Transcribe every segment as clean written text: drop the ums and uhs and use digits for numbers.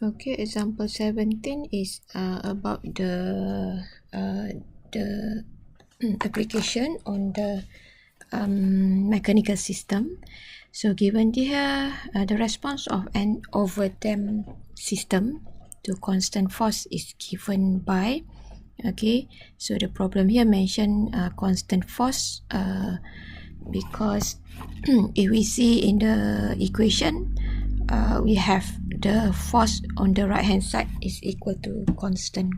Okay, example 17 is about the application on the mechanical system. So given here, the response of an overdamped system to constant force is given by, okay, so the problem here mention constant force because if we see in the equation, we have the force on the right hand side is equal to constant.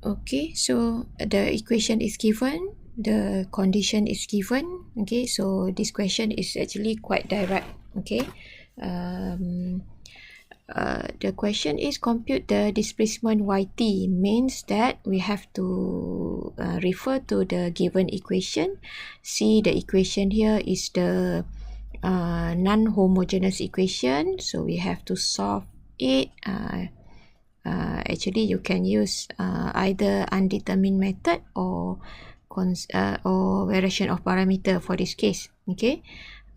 Okay, so the equation is given, the condition is given. Okay, so this question is actually quite direct. Okay, the question is compute the displacement yt, means that we have to refer to the given equation. See, the equation here is the non-homogeneous equation, so we have to solve it. Actually you can use either undetermined method or variation of parameter for this case. Okay,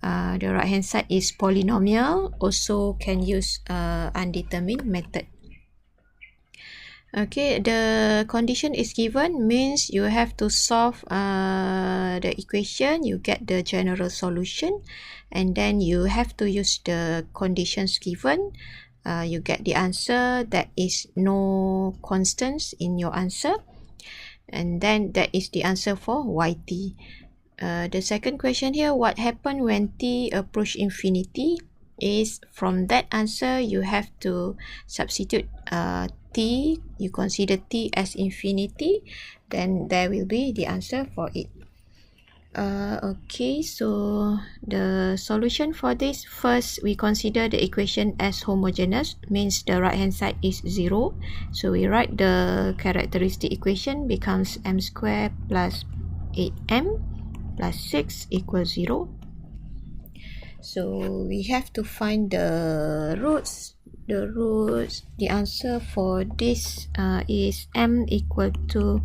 the right hand side is polynomial, also can use undetermined method. Okay, the condition is given, means you have to solve the equation, you get the general solution, and then you have to use the conditions given. You get the answer, that is no constants in your answer, and then that is the answer for yt. The second question here, what happened when t approach infinity, is from that answer you have to substitute t, you consider t as infinity, then there will be the answer for it. Okay, so the solution for this, first we consider the equation as homogeneous, means the right hand side is 0. So we write the characteristic equation becomes m squared plus 8m plus 6 equals 0. So we have to find the roots. The answer for this is m equal to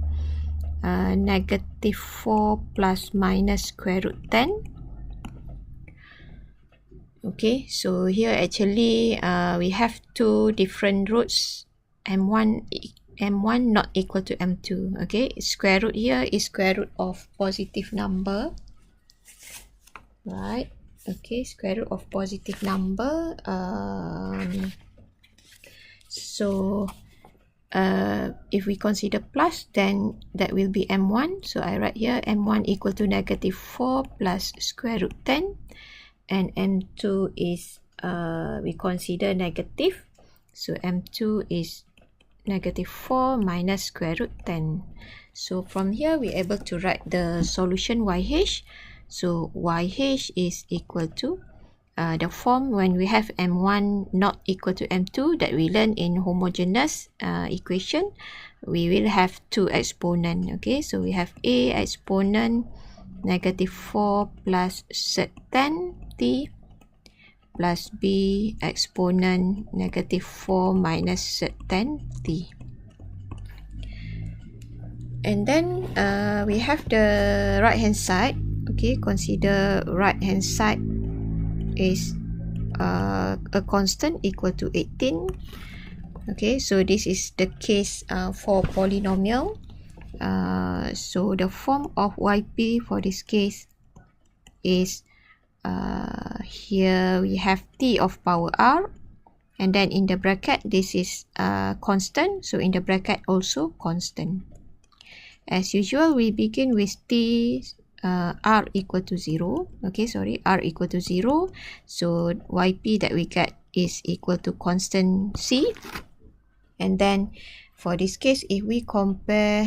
negative 4 plus minus square root 10. Okay, so here actually we have two different roots, m1 not equal to m2. Okay, square root here is square root of positive number, right? Okay, square root of positive number. So if we consider plus, then that will be m1. So I write here m1 equal to negative 4 plus square root 10, and m2 is we consider negative, so m2 is negative 4 minus square root 10. So from here we are able to write the solution YH. So YH is equal to the form when we have m1 not equal to m2 that we learn in homogeneous equation. We will have two exponent. Okay, so we have a exponent negative 4 plus sec 10 t plus b exponent negative 4 minus sec 10 t. And then we have the right hand side. Okay, consider right hand side is a constant equal to 18. Okay, so this is the case for polynomial. So the form of yp for this case is here we have t of power r, and then in the bracket this is constant, so in the bracket also constant. As usual, we begin with t r equal to 0. Okay, sorry, r equal to 0. So yp that we get is equal to constant c. And then for this case, if we compare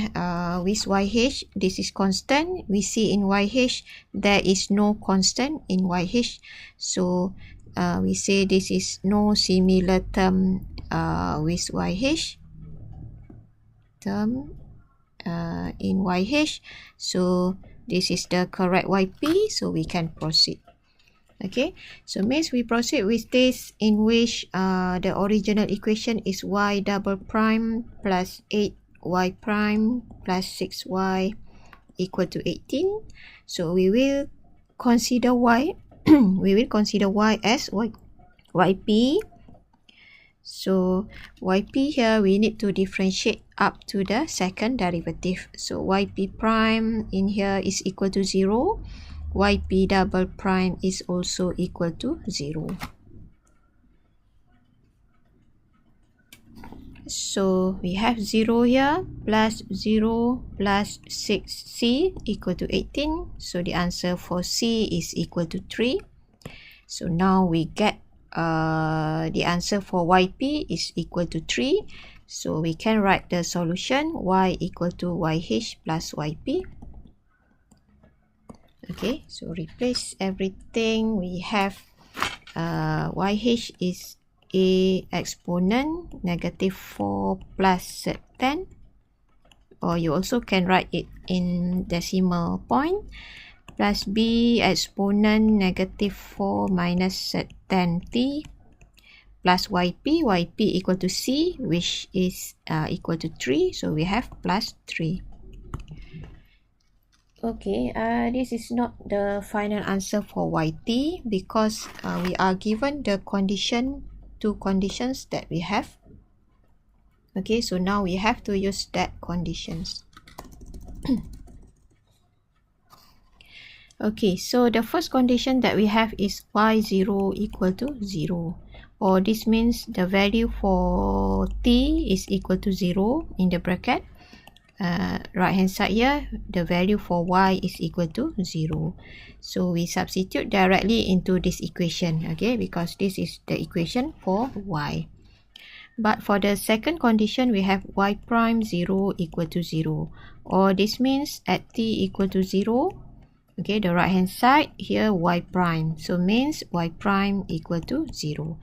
with YH, this is constant. We see in YH, there is no constant in YH. So we say this is no similar term with YH. Term in YH. So this is the correct YP. So we can proceed. Okay, so means we proceed with this in which the original equation is y double prime plus 8y prime plus 6y equal to 18. So we will consider y. we will consider y as yp. So yp here we need to differentiate up to the second derivative. So yp prime in here is equal to 0. Yp double prime is also equal to 0. So we have 0 here, plus 0 plus 6c equal to 18. So the answer for C is equal to 3. So now we get the answer for yp is equal to 3. So we can write the solution y equal to yh plus yp. Okay, so replace everything. We have yh is a exponent -4 plus sec 10, or you also can write it in decimal point, plus b exponent -4 minus sec 10t, plus yp equal to c, which is equal to 3, so we have plus 3. Okay, this is not the final answer for yt because we are given the two conditions that we have. Okay, so now we have to use that conditions. Okay, so the first condition that we have is y0 equal to 0, or this means the value for t is equal to 0 in the bracket. Right hand side here, the value for y is equal to 0. So we substitute directly into this equation, okay, because this is the equation for y. But for the second condition, we have y prime 0 equal to 0, or this means at t equal to 0, okay, the right hand side here y prime, so means y prime equal to 0.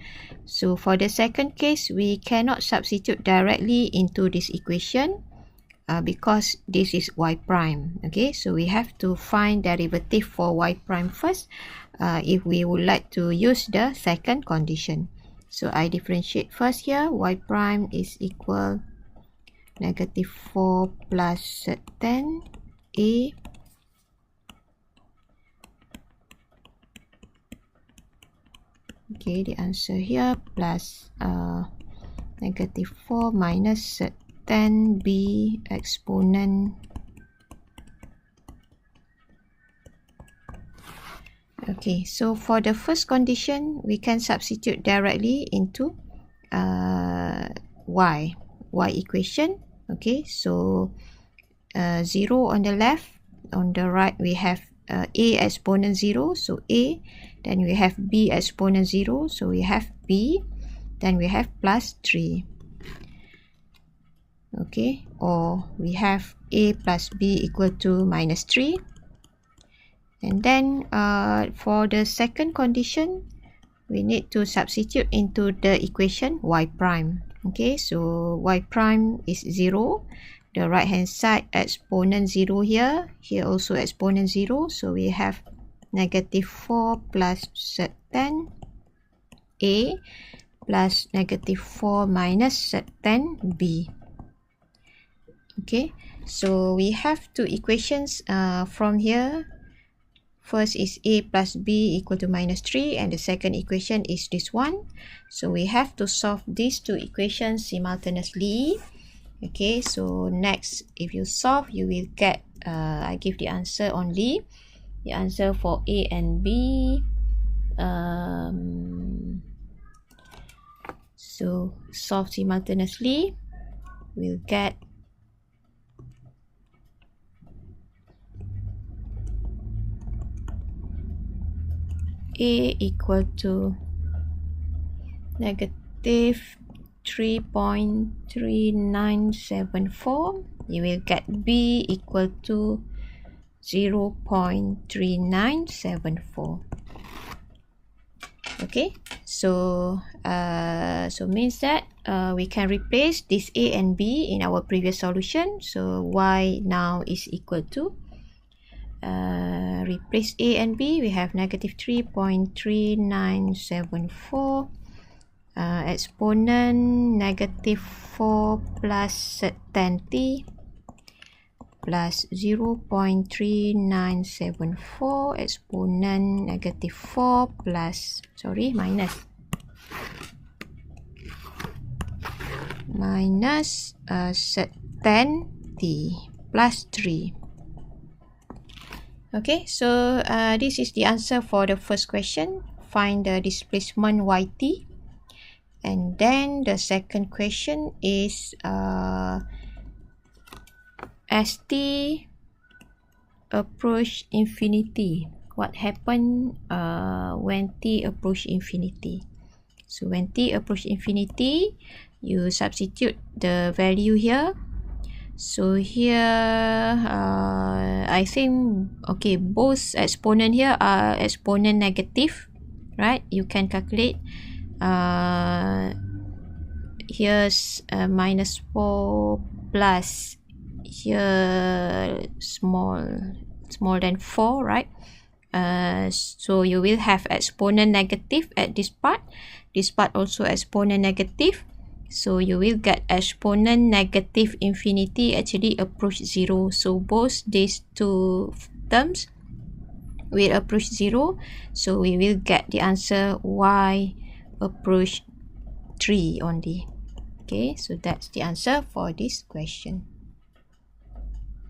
So for the second case, we cannot substitute directly into this equation because this is y prime. Okay, so we have to find derivative for y prime first if we would like to use the second condition. So I differentiate first here. Y prime is equal -4 plus sec 10 a okay, the answer here plus -4 minus sec 10b exponent. Okay, so for the first condition, we can substitute directly into y equation. Okay, so 0 on the left, on the right we have a exponent 0, so a, then we have b exponent 0, so we have b, then we have plus 3. Okay, or we have a plus b equal to -3. And then for the second condition, we need to substitute into the equation y prime. Okay, so y prime is 0. The right hand side exponent 0 here. Here also exponent 0. So we have -4 plus sec 10 a plus -4 minus sec 10 b. Okay, so we have two equations from here. First is a plus b equal to -3, and the second equation is this one. So we have to solve these two equations simultaneously. Okay, so next, if you solve, you will get, I give the answer only. The answer for a and b. So solve simultaneously, we'll get a equal to -3.3974. You will get b equal to 0.3974. Okay, so means that we can replace this a and b in our previous solution. So y now is equal to replace a and b. We have -3.3974 exponent -4 plus sec 10t plus 0.3974 exponent negative 4 plus, minus 10t plus 3. Okay, so this is the answer for the first question. Find the displacement yt. And then the second question is st approach infinity. What happened when t approach infinity? So when t approach infinity, you substitute the value here. So here I think, okay, both exponent here are exponent negative, right? You can calculate. Here's minus 4 plus here small than 4, right? So you will have exponent negative at this part also exponent negative, so you will get exponent negative infinity actually approach 0. So both these two terms will approach 0, so we will get the answer y approach 3 only. Okay, so that's the answer for this question.